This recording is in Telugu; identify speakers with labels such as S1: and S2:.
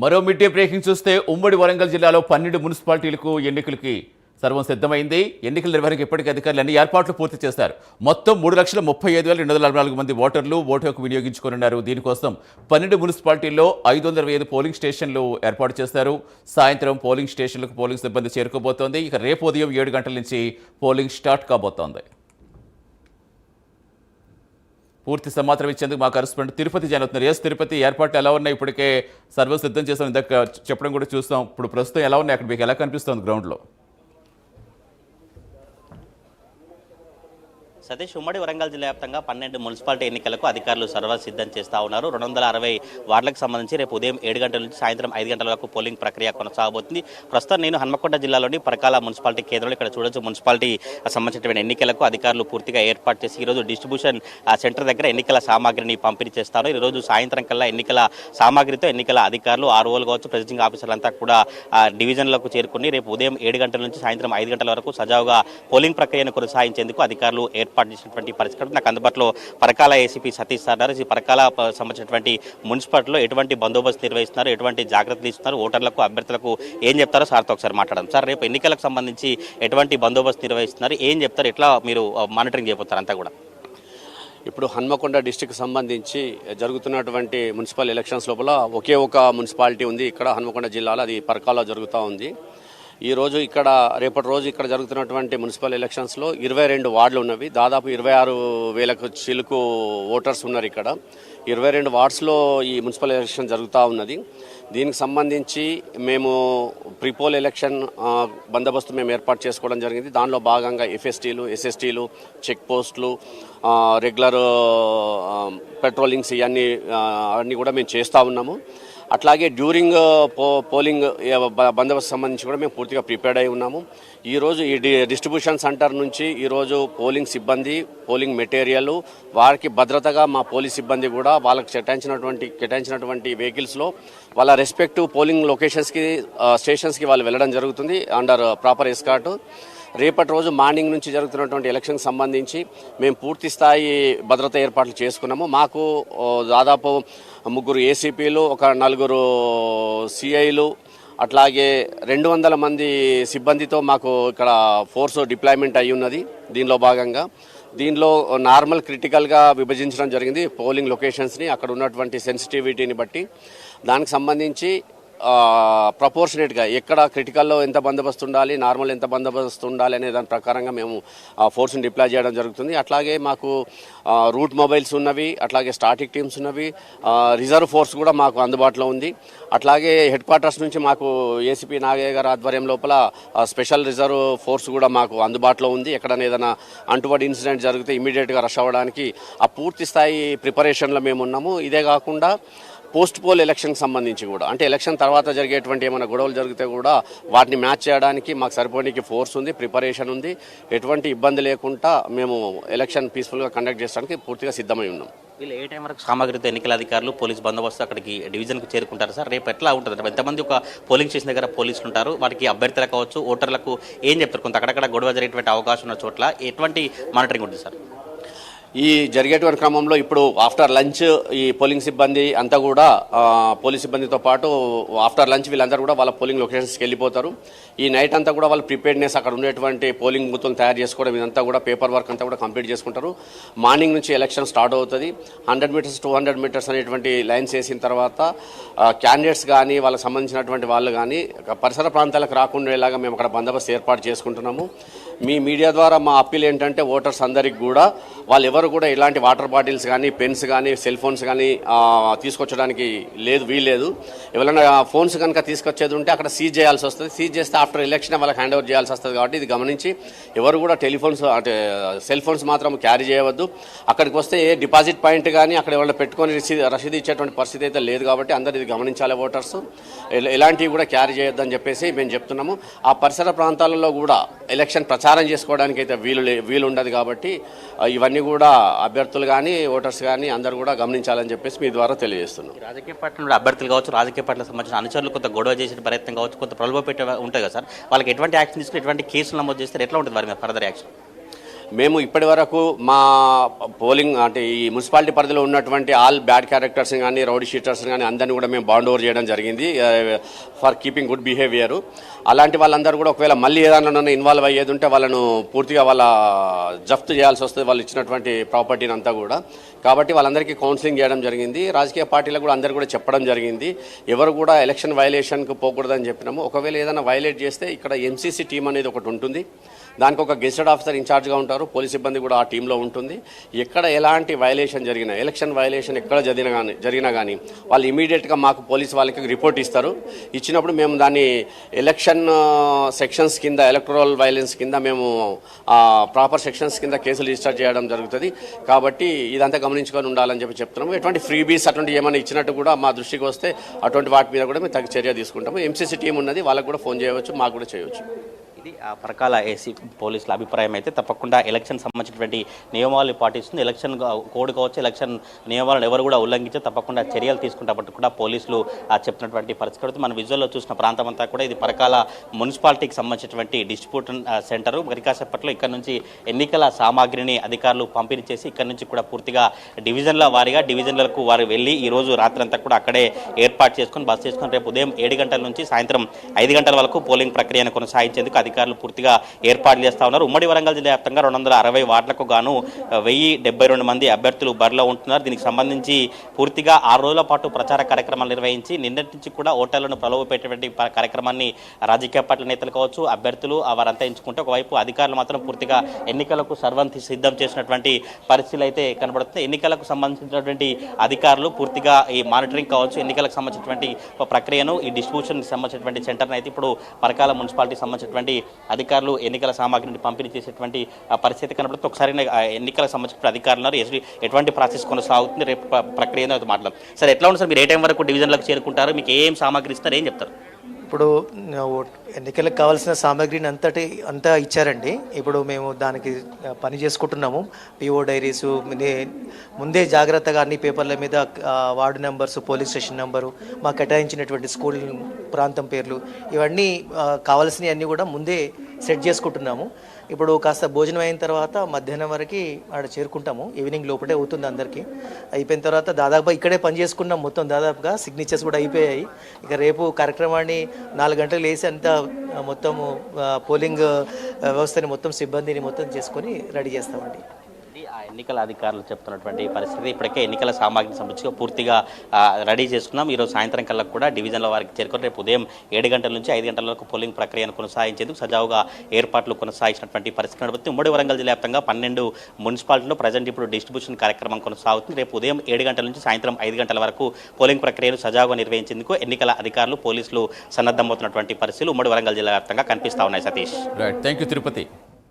S1: మరో మిడ్ డే బ్రేకింగ్ చూస్తే ఉమ్మడి వరంగల్ జిల్లాలో 12 మున్సిపాలిటీలకు ఎన్నికలకి సర్వం సిద్ధమైంది. ఎన్నికల నిర్వహణకు ఇప్పటికే అధికారులు అన్ని ఏర్పాట్లు పూర్తి చేశారు. మొత్తం 3,35,244 మంది ఓటర్లు ఓటు హక్కు వినియోగించుకోనున్నారు. దీనికోసం 12 మున్సిపాలిటీల్లో 525 పోలింగ్ స్టేషన్లు ఏర్పాటు చేశారు. సాయంత్రం పోలింగ్ స్టేషన్లకు పోలింగ్ సిబ్బంది చేరుకోబోతోంది. ఇక రేపు ఉదయం 7 గంటల నుంచి పోలింగ్ స్టార్ట్ కాబోతోంది. పూర్తి సమాచారం ఇచ్చేందుకు మా కరెస్పాండెంట్ తిరుపతి జాయిన్ అవుతున్నారు. ఎస్ తిరుపతి, ఏర్పాట్లు ఎలా ఉన్నాయి? ఇప్పటికే సర్వం సిద్ధం చేసాం, ఇందాక చెప్పడం కూడా చూస్తాం. ఇప్పుడు ప్రస్తుతం ఎలా ఉన్నాయి అక్కడ, మీకు ఎలా కనిపిస్తుంది గ్రౌండ్లో?
S2: సతీష్, ఉమ్మడి వరంగల్ జిల్లా వ్యాప్తంగా 12 మున్సిపాలిటీ ఎన్నికలకు అధికారులు సర్వ సిద్ధం చేస్తూ ఉన్నారు. 260 వార్డులకు సంబంధించి రేపు ఉదయం 7 గంటల నుంచి సాయంత్రం 5 గంటల వరకు పోలింగ్ ప్రక్రియ కొనసాగబోతుంది. ప్రస్తుతం నేను హన్మకొండ జిల్లాలోని పరకాల మున్సిపాలిటీ కేంద్రంలో ఇక్కడ చూడొచ్చు. మున్సిపాలిటీ సంబంధించినటువంటి ఎన్నికలకు అధికారులు పూర్తిగా ఏర్పాటు చేసి ఈరోజు డిస్ట్రిబ్యూషన్ సెంటర్ దగ్గర ఎన్నికల సామాగ్రిని పంపిణీ చేస్తారు. ఈరోజు సాయంత్రం కల్లా ఎన్నికల సామాగ్రితో ఎన్నికల అధికారులు ఆర్ఓలు కావచ్చు, ప్రెసిడింగ్ ఆఫీసర్లంతా కూడా డివిజన్లకు చేరుకుని రేపు ఉదయం 7 గంటల నుంచి సాయంత్రం 5 గంటల వరకు సజావుగా పోలింగ్ ప్రక్రియను కొనసాగించేందుకు అధికారులు ఏర్పాటు చేసినటువంటి పరిస్థితి. నాకు అందుబాటులో పరకాల ఏసీపీ సతీష్ సార్, ఈ పరకాల సంబంధించినటువంటి మున్సిపాలిటీలో ఎటువంటి బందోబస్తు నిర్వహిస్తున్నారు, ఎటువంటి జాగ్రత్తలు తీసుకున్నారు, ఓటర్లకు అభ్యర్థులకు ఏం చెప్తారో సార్తో ఒకసారి మాట్లాడడం. సార్, రేపు ఎన్నికలకు సంబంధించి ఎటువంటి బందోబస్తు నిర్వహిస్తున్నారు, ఏం చెప్తారు, ఎట్లా మీరు మానిటరింగ్ చేయబోతారు అంతా కూడా?
S3: ఇప్పుడు హన్మకొండ డిస్టిక్ సంబంధించి జరుగుతున్నటువంటి మున్సిపల్ ఎలక్షన్స్ లోపల ఒకే ఒక మున్సిపాలిటీ ఉంది ఇక్కడ హన్మకొండ జిల్లాలో, అది పరకాల జరుగుతూ ఉంది. ఈరోజు ఇక్కడ రేపటి రోజు ఇక్కడ జరుగుతున్నటువంటి మున్సిపల్ ఎలక్షన్స్లో 22 వార్డులు ఉన్నవి. దాదాపు 26,000 చిలుకు ఓటర్స్ ఉన్నారు ఇక్కడ. 22 వార్డ్స్లో ఈ మున్సిపల్ ఎలక్షన్ జరుగుతూ ఉన్నది. దీనికి సంబంధించి మేము ప్రీపోల్ ఎలక్షన్ బందోబస్తు మేము ఏర్పాటు చేసుకోవడం జరిగింది. దానిలో భాగంగా ఎఫ్ఎస్టీలు, ఎస్ఎస్టీలు, చెక్ పోస్టులు, రెగ్యులర్ పెట్రోలింగ్స్ అన్నీ కూడా మేము చేస్తూ ఉన్నాము. అట్లాగే డ్యూరింగ్ పోలింగ్ బందోబస్తు సంబంధించి కూడా మేము పూర్తిగా ప్రిపేర్డ్ అయి ఉన్నాము. ఈరోజు ఈ డిస్ట్రిబ్యూషన్ సెంటర్ నుంచి ఈరోజు పోలింగ్ సిబ్బంది, పోలింగ్ మెటీరియల్, వారికి భద్రతగా మా పోలీస్ సిబ్బంది కూడా వాళ్ళకి కేటాయించినటువంటి వెహికల్స్లో వాళ్ళ రెస్పెక్టివ్ పోలింగ్ లొకేషన్స్కి, స్టేషన్స్కి వాళ్ళు వెళ్ళడం జరుగుతుంది అండర్ ప్రాపర్ ఎస్కార్ట్. రేపటి రోజు మార్నింగ్ నుంచి జరుగుతున్నటువంటి ఎలక్షన్కి సంబంధించి మేము పూర్తి స్థాయి భద్రత ఏర్పాట్లు చేసుకున్నాము. మాకు దాదాపు 3 ఏసీపీలు, ఒక 4 సిఐలు, అట్లాగే 200 మంది సిబ్బందితో మాకు ఇక్కడ ఫోర్స్ డిప్లాయ్మెంట్ అయి ఉన్నది. దీనిలో భాగంగా దీనిలో నార్మల్, క్రిటికల్గా విభజించడం జరిగింది పోలింగ్ లొకేషన్స్ని, అక్కడ ఉన్నటువంటి సెన్సిటివిటీని బట్టి. దానికి సంబంధించి ప్రపోర్షనేట్గా ఎక్కడ క్రిటికల్లో ఎంత బందోబస్తు ఉండాలి, నార్మల్ ఎంత బందోబస్తు ఉండాలి అనే దాని ప్రకారంగా మేము ఫోర్స్ని డిప్లాయ్ చేయడం జరుగుతుంది. అట్లాగే మాకు రూట్ మొబైల్స్ ఉన్నవి, అట్లాగే స్టాటిక్ టీమ్స్ ఉన్నవి, రిజర్వ్ ఫోర్స్ కూడా మాకు అందుబాటులో ఉంది. అట్లాగే హెడ్ క్వార్టర్స్ నుంచి మాకు ఏసీపీ నాగయ్య గారి ఆధ్వర్యం లోపల స్పెషల్ రిజర్వ్ ఫోర్స్ కూడా మాకు అందుబాటులో ఉంది. ఎక్కడైనా ఏదైనా అంటుబడి ఇన్సిడెంట్ జరిగితే ఇమీడియట్గా రష్ అవ్వడానికి ఆ పూర్తి స్థాయి ప్రిపరేషన్లో మేము ఉన్నాము. ఇదే కాకుండా పోస్ట్ పోల్ ఎలక్షన్కి సంబంధించి కూడా, అంటే ఎలక్షన్ తర్వాత జరిగేటువంటి ఏమైనా గొడవలు జరిగితే కూడా వాటిని మ్యాచ్ చేయడానికి మాకు సరిపోనికి ఫోర్స్ ఉంది, ప్రిపరేషన్ ఉంది. ఎటువంటి ఇబ్బంది లేకుండా మేము ఎలక్షన్ పీస్ఫుల్గా కండక్ట్ చేయడానికి పూర్తిగా సిద్ధమై ఉన్నాం.
S2: వీళ్ళు ఏ టైం వరకు సామాగ్రితో ఎన్నికల అధికారులు, పోలీస్ బందోబస్తు అక్కడికి డివిజన్కు చేరుకుంటారు సార్? రేపు ఎట్లా ఉంటుంది? ఎంతమంది ఒక పోలింగ్ స్టేషన్ దగ్గర పోలీసులు ఉంటారు, వాటికి అభ్యర్థులకు కావచ్చు, ఓటర్లకు ఏం చెప్తారు? కొంత అక్కడక్కడ గొడవ జరిగేటువంటి అవకాశం ఉన్న చోట్ల ఎటువంటి మానిటరింగ్ ఉంటుంది సార్?
S3: ఈ జరిగేటువంటి క్రమంలో ఇప్పుడు ఆఫ్టర్ లంచ్ ఈ పోలింగ్ సిబ్బంది అంతా కూడా పోలీస్ సిబ్బందితో పాటు ఆఫ్టర్ లంచ్ వీళ్ళందరూ కూడా వాళ్ళ పోలింగ్ లొకేషన్స్కి వెళ్ళిపోతారు. ఈ నైట్ అంతా కూడా వాళ్ళ ప్రిపేర్డ్నెస్, అక్కడ ఉండేటువంటి పోలింగ్ బూత్లను తయారు చేసుకోవడం, ఇదంతా కూడా పేపర్ వర్క్ అంతా కూడా కంప్లీట్ చేసుకుంటారు. మార్నింగ్ నుంచి ఎలక్షన్ స్టార్ట్ అవుతుంది. 100 మీటర్స్ 200 మీటర్స్ అనేటువంటి లైన్స్ వేసిన తర్వాత క్యాండిడేట్స్ కానీ వాళ్ళకి సంబంధించినటువంటి వాళ్ళు కానీ పరిసర ప్రాంతాలకు రాకుండా ఇలాగా మేము అక్కడ బందోబస్తు ఏర్పాటు చేసుకుంటున్నాము. మీ మీడియా ద్వారా మా అప్పీల్ ఏంటంటే ఓటర్స్ అందరికి కూడా వాళ్ళు ఎవరు కూడా ఇలాంటి వాటర్ బాటిల్స్ కానీ, పెన్స్ కానీ, సెల్ ఫోన్స్ కానీ తీసుకొచ్చడానికి వీల్లేదు. ఎవరైనా ఫోన్స్ కనుక తీసుకొచ్చేది ఉంటే అక్కడ సీజ్ చేయాల్సి వస్తుంది. సీజ్ చేస్తే ఆఫ్టర్ ఎలక్షన్ వాళ్ళకి హ్యాండ్ ఓవర్ చేయాల్సి వస్తుంది. కాబట్టి ఇది గమనించి ఎవరు కూడా టెలిఫోన్స్, అంటే సెల్ ఫోన్స్ మాత్రం క్యారీ చేయవద్దు. అక్కడికి వస్తే ఏ డిపాజిట్ పాయింట్ కానీ అక్కడ ఎవరైనా పెట్టుకొని రసీదు ఇచ్చేటువంటి పరిస్థితి అయితే లేదు. కాబట్టి అందరు ఇది గమనించాలి. ఓటర్స్ ఎలాంటివి కూడా క్యారీ చేయొద్దని చెప్పేసి మేము చెప్తున్నాము. ఆ పరిసర ప్రాంతాలలో కూడా ఎలక్షన్ ప్రచారం చేసుకోవడానికి అయితే వీలు ఉండదు. కాబట్టి ఇవన్నీ కూడా అభ్యర్థులు కానీ, ఓటర్స్ కానీ అందరూ కూడా గమనించాలని చెప్పేసి మీ ద్వారా తెలియజేస్తున్నాం.
S2: రాజకీయ పార్టీల అభ్యర్థులు కావచ్చు, రాజకీయ పార్టీలకు సంబంధించిన అనుచరులు కొంత గొడవ చేసిన ప్రయత్నం కావచ్చు, కొంత ప్రలోభ పెట్టే ఉంటాయి కదా సార్, వాళ్ళకి ఎటువంటి యాక్షన్ తీసుకుని ఎటువంటి కేసులు నమోదు చేస్తే ఎట్లా ఉంటుంది వారి మీద ఫర్దర్ యాక్షన్?
S3: మేము ఇప్పటి వరకు మా పోలింగ్ అంటే ఈ మున్సిపాలిటీ పరిధిలో ఉన్నటువంటి ఆల్ బ్యాడ్ క్యారెక్టర్స్ కానీ రౌడీ షీటర్స్ కానీ అందరినీ కూడా మేము బాండ్ ఓవర్ చేయడం జరిగింది ఫర్ కీపింగ్ గుడ్ బిహేవియర్. అలాంటి వాళ్ళందరూ కూడా ఒకవేళ మళ్ళీ ఏదైనా ఇన్వాల్వ్ అయ్యేది ఉంటే వాళ్ళను పూర్తిగా వాళ్ళ జప్తు చేయాల్సి వస్తుంది, వాళ్ళు ఇచ్చినటువంటి ప్రాపర్టీని అంతా కూడా. కాబట్టి వాళ్ళందరికీ కౌన్సిలింగ్ చేయడం జరిగింది. రాజకీయ పార్టీలకు కూడా అందరూ కూడా చెప్పడం జరిగింది, ఎవరు కూడా ఎలక్షన్ వైలేషన్కు పోకూడదని చెప్పినాము. ఒకవేళ ఏదైనా వైలేట్ చేస్తే ఇక్కడ ఎంసీసీ టీం అనేది ఒకటి ఉంటుంది, దానికి ఒక గెజిటెడ్ ఆఫీసర్ ఇన్ఛార్జ్గా ఉంటారు, పోలీస్ సిబ్బంది కూడా ఆ టీంలో ఉంటుంది. ఎక్కడ ఎలాంటి వైలేషన్ జరిగినా, ఎలక్షన్ వైలేషన్ ఎక్కడ జరిగినా కానీ వాళ్ళు ఇమీడియట్గా మాకు పోలీస్ వాళ్ళకి రిపోర్ట్ ఇస్తారు. ఇచ్చినప్పుడు మేము దాన్ని ఎలక్షన్ సెక్షన్స్ కింద, ఎలక్టరల్ వైలెన్స్ కింద మేము ప్రాపర్ సెక్షన్స్ కింద కేసులు రిజిస్టర్ చేయడం జరుగుతుంది. కాబట్టి ఇదంతా గమనించుకొని ఉండాలని చెప్తున్నాము. ఎటువంటి ఫ్రీబీస్ అటువంటి ఏమైనా ఇచ్చినట్టు కూడా మా దృష్టికి వస్తే అటువంటి వాటి మీద కూడా మేము తగ్గ చర్య తీసుకుంటాము. ఎంసీసీ టీం ఉన్నది, వాళ్ళకు కూడా ఫోన్ చేయవచ్చు, మాకు కూడా చేయవచ్చు.
S2: ఇది ఆ పరకాల ఏసీ పోలీసుల అభిప్రాయం అయితే తప్పకుండా ఎలక్షన్ సంబంధించినటువంటి నియమాలు పాటిస్తుంది. ఎలక్షన్ కోడ్ కావచ్చు, ఎలక్షన్ నియమాలను ఎవరు కూడా ఉల్లంఘించి తప్పకుండా చర్యలు తీసుకుంటామంటూ కూడా పోలీసులు చెప్తున్నటువంటి పరిస్థితి. మన విజువల్లో చూసిన ప్రాంతం అంతా కూడా ఇది పరకాల మున్సిపాలిటీకి సంబంధించినటువంటి డిస్ట్రిబ్యూషన్ సెంటర్. మరికాసేపట్లో ఇక్కడ నుంచి ఎన్నికల సామాగ్రిని అధికారులు పంపిణీ చేసి ఇక్కడ నుంచి కూడా పూర్తిగా డివిజన్ల వారీగా డివిజన్లకు వారు వెళ్ళి ఈ రోజు రాత్రి అంతా కూడా అక్కడే ఏర్పాటు చేసుకుని బస్ చేసుకుని రేపు ఉదయం 7 గంటల నుంచి సాయంత్రం 5 గంటల వరకు పోలింగ్ ప్రక్రియను కొనసాగించేందుకు అధికారులు పూర్తిగా ఏర్పాట్లు చేస్తా ఉన్నారు. ఉమ్మడి వరంగల్ జిల్లా వ్యాప్తంగా 260 వార్డులకు గాను 1072 మంది అభ్యర్థులు బరిలో ఉంటున్నారు. దీనికి సంబంధించి పూర్తిగా 6 రోజుల పాటు ప్రచార కార్యక్రమాలు నిర్వహించి నిన్నటి నుంచి కూడా ఓటర్లను ప్రలోభపెట్టేటువంటి కార్యక్రమాన్ని రాజకీయ పార్టీల నేతలు కావచ్చు, అభ్యర్థులు వారంతా ఎంచుకుంటే, ఒకవైపు అధికారులు మాత్రం పూర్తిగా ఎన్నికలకు సర్వం సిద్ధం చేసినటువంటి పరిస్థితులు అయితే కనబడుతుంది. ఎన్నికలకు సంబంధించినటువంటి అధికారులు పూర్తిగా ఈ మానిటరింగ్ కావచ్చు, ఎన్నికలకు సంబంధించినటువంటి ప్రక్రియను, ఈ డిస్ట్రిబ్యూషన్ సంబంధించినటువంటి సెంటర్ని అయితే ఇప్పుడు పరకాల మున్సిపాలిటీకి సంబంధించినటువంటి అధికారులు ఎన్నికల సామాగ్రిని పంపిణీ చేసేటువంటి పరిస్థితి కనబడుతుంది. ఒకసారి ఎన్నికలకు సంబంధించిన అధికారులు ఎటువంటి ప్రాసెస్ కొనసాగుతుంది, రేపు ప్రక్రియ మాట్లాడదాం. సార్, ఎట్లా ఉంది సార్? మీరు ఏ టైం వరకు డివిజన్లకు చేరుకుంటారు? మీకు ఏం సామాగ్రి ఇస్తారు, ఏం చెప్తారు?
S4: ఇప్పుడు ఎన్నికలకు కావాల్సిన సామాగ్రిని అంతా ఇచ్చారండి. ఇప్పుడు మేము దానికి పని చేసుకుంటున్నాము. పిఓ డైరీస్ ముందే జాగ్రత్తగా అన్ని పేపర్ల మీద ward numbers, police station number, మాకు కేటాయించినటువంటి స్కూల్ ప్రాంతం పేర్లు, ఇవన్నీ కావాల్సినవి అన్నీ కూడా ముందే సెట్ చేసుకుంటున్నాము. ఇప్పుడు కాస్త భోజనం అయిన తర్వాత మధ్యాహ్నం వరకు ఆడ చేరుకుంటాము. ఈవినింగ్ లోపలే అవుతుంది అందరికీ. అయిపోయిన తర్వాత దాదాపుగా ఇక్కడే పని చేసుకున్నాం. మొత్తం దాదాపుగా సిగ్నేచర్స్ కూడా అయిపోయాయి. ఇక రేపు కార్యక్రమాన్ని 4 గంటలు వేసి అంతా మొత్తము పోలింగ్ వ్యవస్థని మొత్తం సిబ్బందిని మొత్తం చేసుకొని రెడీ చేస్తామండి.
S2: ఆ ఎన్నికల అధికారులు చెప్తున్నటువంటి పరిస్థితి. ఇప్పటికే ఎన్నికల సామాగ్రిని సంబంధించి పూర్తిగా రెడీ చేసుకున్నాం. ఈరోజు సాయంత్రం కల్లా కూడా డివిజన్ల వారికి చేరుకొని రేపు ఉదయం 7 గంటల నుంచి 5 గంటల వరకు పోలింగ్ ప్రక్రియను కొనసాగించేందుకు సజావుగా ఏర్పాట్లు కొనసాగించినటువంటి పరిస్థితి నడుపుతుంది. ఉమ్మడి వరంగల్ జిల్లా వ్యాప్తంగా 12 మున్సిపాలిటీలో ప్రజెంట్ ఇప్పుడు డిస్ట్రిబ్యూషన్ కార్యక్రమం కొనసాగుతుంది. రేపు ఉదయం 7 గంటల నుంచి సాయంత్రం 5 గంటల వరకు పోలింగ్ ప్రక్రియను సజావుగా నిర్వహించేందుకు ఎన్నికల అధికారులు, పోలీసులు సన్నద్ధమవుతున్నటువంటి పరిస్థితులు ఉమ్మడి వరంగల్ జిల్లా వ్యాప్తంగా కనిపిస్తా ఉన్నాయి. Satish.
S1: Right, thank you Tirupati.